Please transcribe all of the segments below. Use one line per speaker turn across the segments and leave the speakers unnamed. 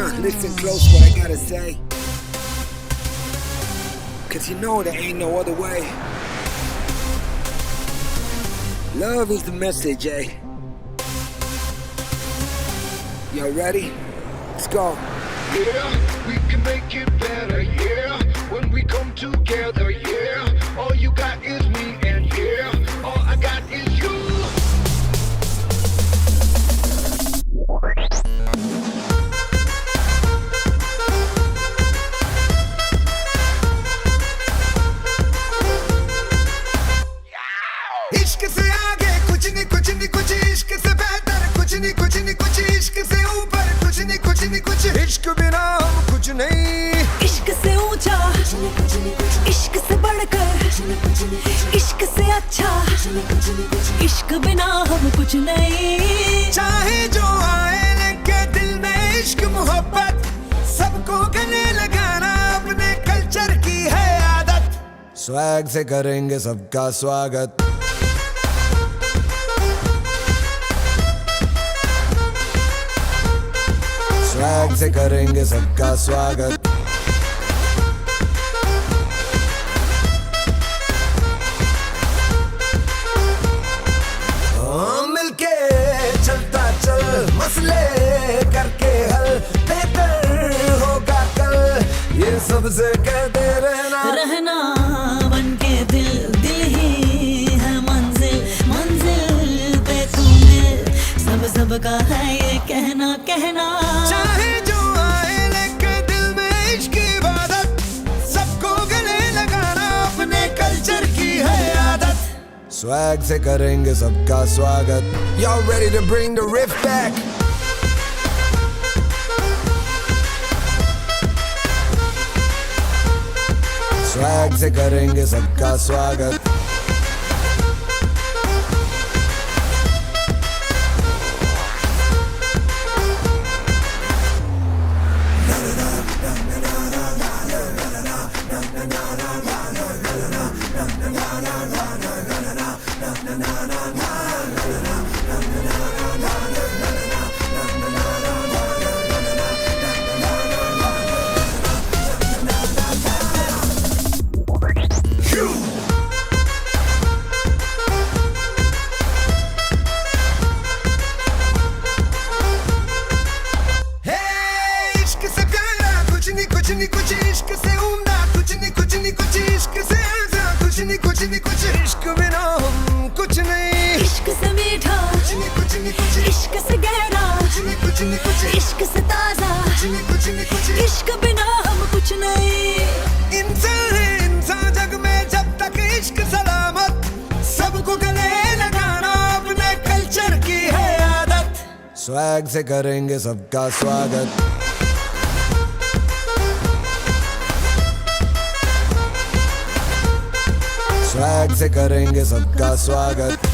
Listen close what I gotta say, 'cause you know there ain't no other way. Love is the message, eh? Y'all ready? Let's go.
Yeah, we can make it better, yeah. When we come together, yeah. All you got is me, and yeah, all I got is you.
इश्क से आगे कुछ नहीं कुछ नहीं कुछ इश्क से बेहतर कुछ नहीं कुछ नहीं कुछ इश्क से ऊपर कुछ नहीं कुछ नहीं कुछ इश्क बिना हम कुछ नहीं
इश्क से ऊंचा इश्क से बढ़कर इश्क से अच्छा इश्क बिना हम कुछ नहीं
चाहे जो आए लगे दिल में इश्क मोहब्बत सबको गले लगाना अपने कल्चर की है आदत स्वैग से करेंगे सबका स्वागत स्वैग से करेंगे सबका स्वागत मिलके चलता चल मसले करके हल बेहतर होगा कल ये सबसे कहते रहना
बनके दिल दिल ही है मंजिल मंजिल पे तुम्हें सबका है ये कहना
चाहे जो आए लेके दिल में इश्क की इबादत सबको गले लगाना अपने कल्चर की है आदत स्वैग से करेंगे सबका स्वागत Y'all ready to bring the riff back? Swag से करेंगे सबका स्वागत कुछ इश्क से उम्दा कुछ नहीं कुछ नहीं कुछ इश्क से आजा कुछ नहीं कुछ नहीं कुछ इश्क बिना हम कुछ नहीं
इश्क से मीठा
कुछ नहीं कुछ नहीं कुछ
इश्क से गहरा
कुछ नहीं कुछ नहीं कुछ
इश्क से ताजा
कुछ नहीं कुछ नहीं कुछ
इश्क बिना हम कुछ नहीं
इंसान है इंसान जग में जब तक इश्क सलामत सबको गले लगाना अपने कल्चर की है आदत स्वैग से करेंगे सबका स्वागत स्वैग से करेंगे सबका स्वागत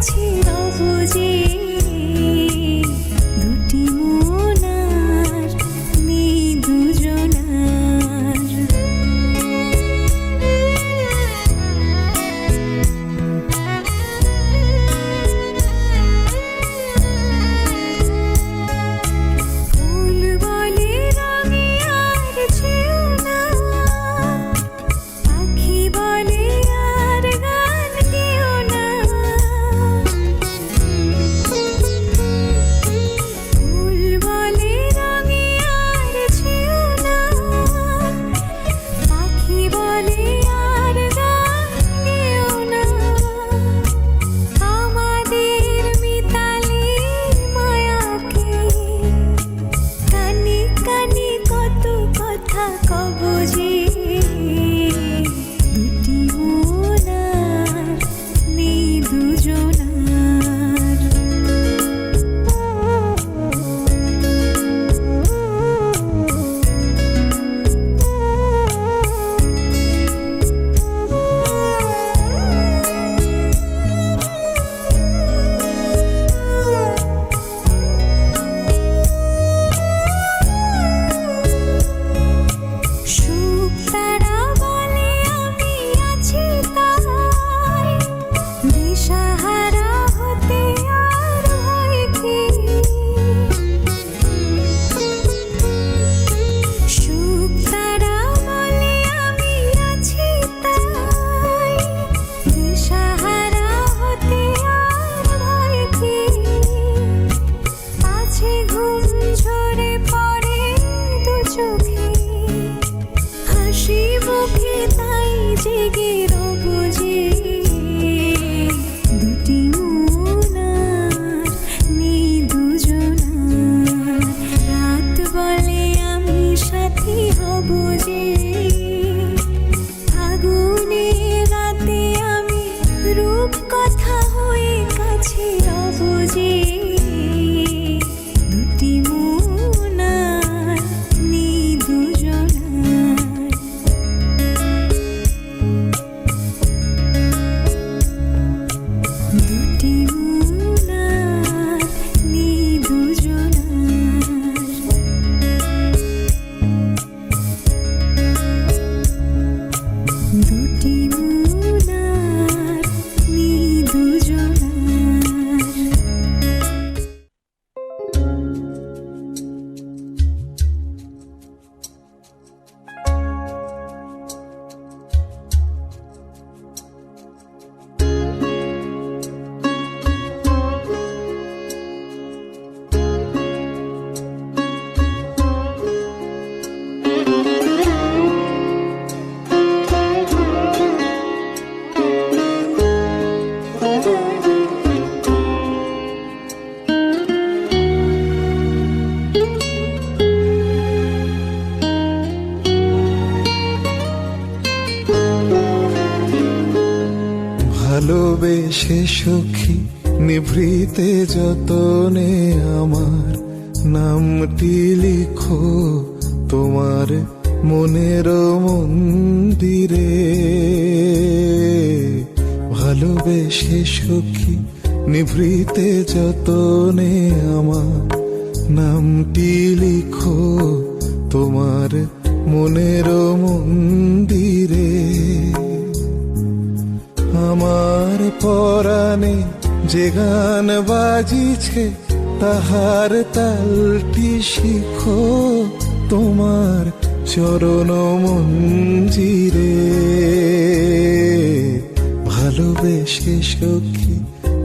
কাছে রবুজি দুটি মনার নেই দুজনার ফুল বলে রঙে আর ছেও না পাখি বলে আর গান গেও না ফুল বলে রঙে আর ছেও না পাখি বলে আর গান গেও না আমাদের মিতালি মায়াকে কানে কানে কত কথা কব যে দুটি মনার নেই দুজনার সুখ তারা বলে আমি আছি তাই দিশাহারা হতে আর হয় কি সুখ তারা বলে আমি আছি তাই দিশাহারা হতে আর হয় কি আছে ঘুম ঝরে পড়ে দু চোখে হাসি মুখে তাই জেগে রবুজি দুটি মনার নেই দুজনার রাত বলে আমি সাথী হব যে ফাগুনে রাতে আমি রূপ কথা হয়ে কাছে রব যে দুটি মনার নেই দুজনার দুটি মনার নেই দুজনার দুটি মনার নেই দুজনার
ভালোবেসে সখী নিভৃতে যতনে আমার নামটি লিখো তোমার মনের মন্দিরে ভালোবেসে সখী নিভৃতে যতনে আমার নামটি লিখো তোমার মনের মন্দিরে আমার পরাণে যে গান বাজিছে তাহার তালটি শিখো তোমার চরণ মঞ্জিরে ভালোবেসে সখী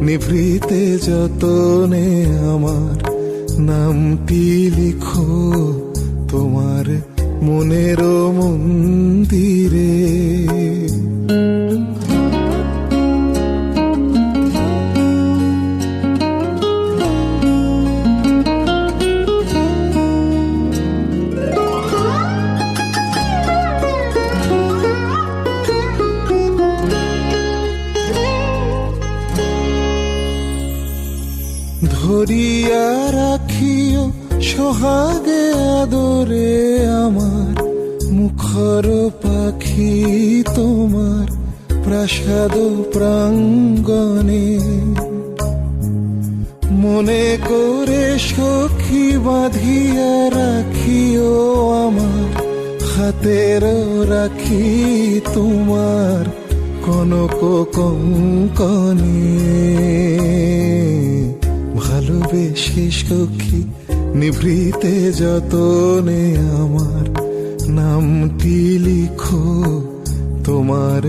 নিভৃতে যতনে আমার নামটি লিখো তোমার মনের মন্দিরে ধরিয়া রাখিও সোহাগে আদরে আমার মুখর পাখি তোমার প্রাসাদ প্রাঙ্গণে মনে করে সখী বাঁধিয়া রাখিও আমার হাতের রাখি তোমার কনক কঙ্কনে ভালোবেসে সখী নিভৃতে যতনে আমার নামটি লিখো তোমার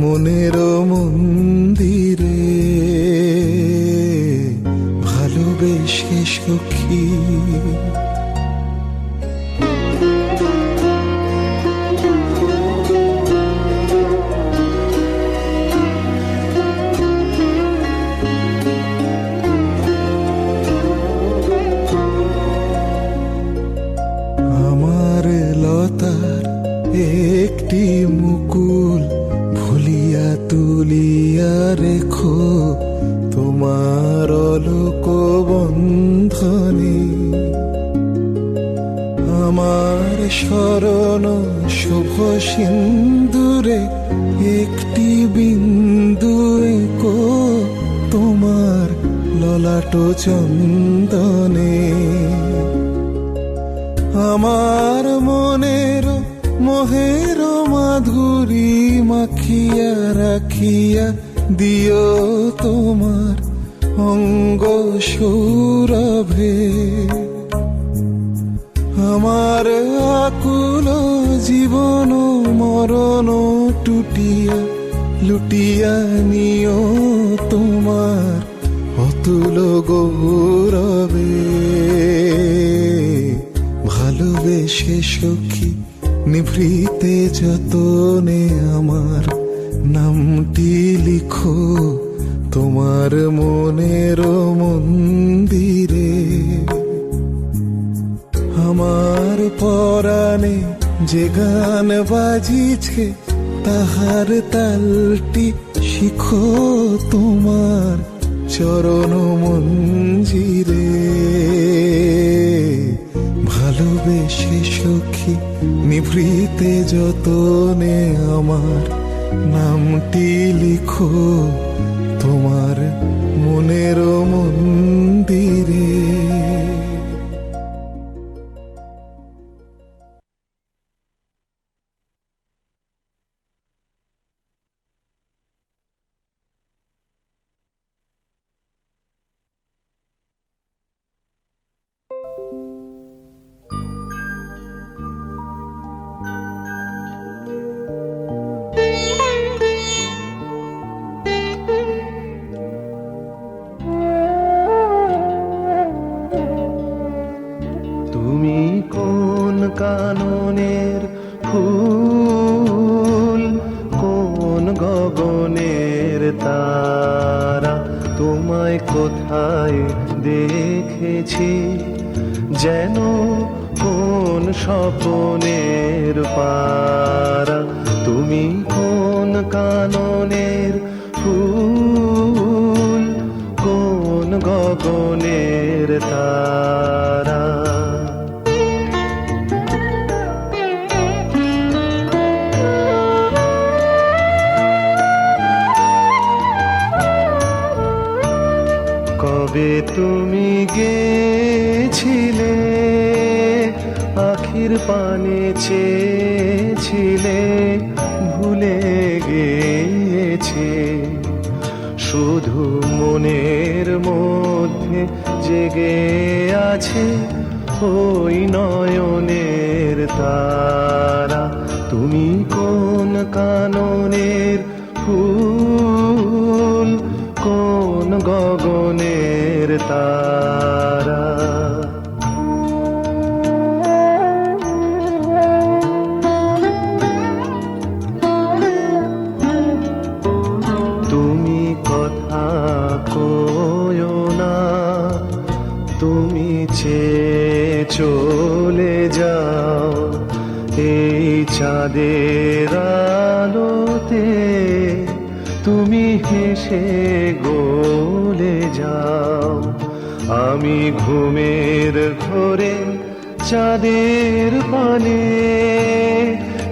মনের মন্দিরে ভালোবেসে সখী আমার লতার একটি মুকুল ভুলিয়া তুলিয়া রেখো তোমার অলোক বন্ধনে আমার শরণ শুভ সিন্দুরে একটি বিন্দু এঁকো তোমার ললাট চন্দনে আমার মনের মোহের মাধুরী মাখিয়া রাখিয়া দিও তোমার অঙ্গ সৌরভে আমার আকুল জীবন মরণ টুটিয়া লুটিয়া নিও তোমার অতুল গৌরবে ভালোবেসে সখী নিভৃতে যতনে আমার নামটি লিখো তোমার মনের মন্দিরে আমার পরাণে যে গান বাজিছে তাহার তালটি শিখো তোমার চরণ মঞ্জিরে ভালোবেসে সখী নিভৃতে যতনে আমার নামটি লিখো তোমার মনের মন্দিরে
কাননের ফুল কোন গগনের তারা তোমায় কোথায় দেখেছি যেন কোন স্বপনের পারা তুমি কোন কাননের ফুল কোন গগনের তারা কবে তুমি গেছিলে আখির পানে চেয়েছিলে ভুলে গেছে শুধু মনের মধ্যে জেগে আছে ওই নয়নের তারা তুমি কোন কাননের ফুল কোন গগনের তারা তুমি কথা কয়ো না তুমি চেয়ে চলে যাও এই চাঁদের আলোতে তুমি হেসে গলে যাও আমি ঘুমের ঘোরে চাঁদের পানে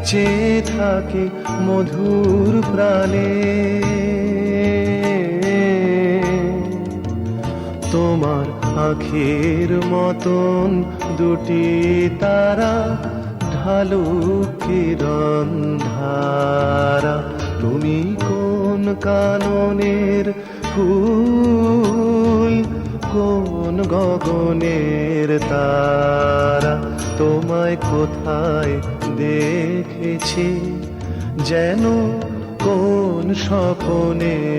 চেয়ে থাকি মধুর প্রাণে তোমার পাখির মতন দুটি তারা ঢালু কিরণ ধারা তুমি কোন কাননের ফুল কোন গগনের তারা তোমায় কোথায় দেখেছি যেন কোন স্বপনে